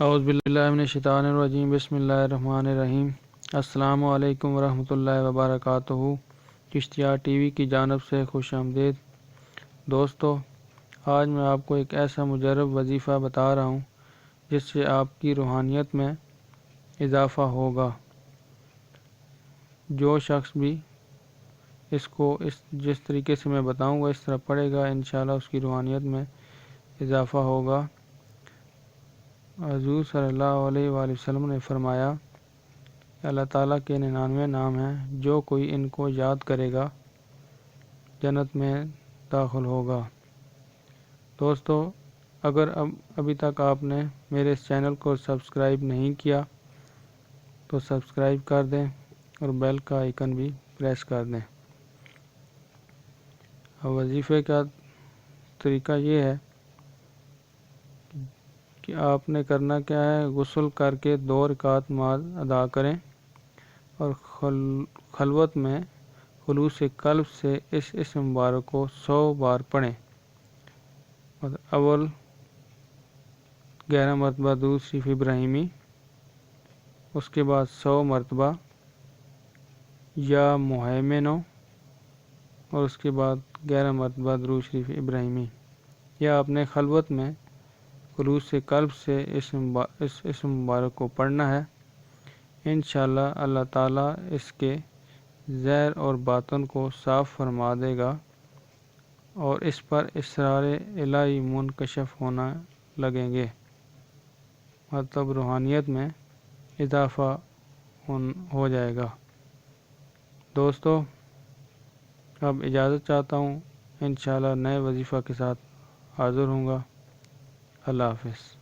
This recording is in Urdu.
اعوذ باللہ من الشیطان الرجیم، بسم اللہ الرحمن الرحیم۔ السلام علیکم ورحمۃ اللہ وبرکاتہ۔ چشتیہ ٹی وی کی جانب سے خوش آمدید۔ دوستو، آج میں آپ کو ایک ایسا مجرب وظیفہ بتا رہا ہوں جس سے آپ کی روحانیت میں اضافہ ہوگا۔ جو شخص بھی اس کو جس طریقے سے میں بتاؤں گا اس طرح پڑھے گا، انشاءاللہ اس کی روحانیت میں اضافہ ہوگا۔ حضور صلی اللہ علیہ وآلہ وسلم نے فرمایا کہ اللہ تعالیٰ کے 99 نام ہیں، جو کوئی ان کو یاد کرے گا جنت میں داخل ہوگا۔ دوستو، اگر ابھی تک آپ نے میرے اس چینل کو سبسکرائب نہیں کیا تو سبسکرائب کر دیں اور بیل کا آئیکن بھی پریس کر دیں۔ وظیفے کا طریقہ یہ ہے کہ آپ نے کرنا کیا ہے، غسل کر کے 2 رکعت نماز ادا کریں اور خلوت میں خلوص قلب سے اس اسم مبارک کو 100 بار پڑھیں۔ اول 11 مرتبہ درود شریف ابراہیمی، اس کے بعد 100 مرتبہ یا مہیمنو، اور اس کے بعد 11 مرتبہ درود شریف ابراہیمی۔ یا اپنے خلوت میں خلوص قلب سے اس اسم مبارک کو پڑھنا ہے۔ انشاءاللہ اللہ تعالیٰ اس کے ظاہر اور باطن کو صاف فرما دے گا اور اس پر اسرار الہی منکشف ہونا لگیں گے، مطلب روحانیت میں اضافہ ہو جائے گا۔ دوستو، اب اجازت چاہتا ہوں، انشاءاللہ نئے وظیفہ کے ساتھ حاضر ہوں گا۔ اللہ حافظ۔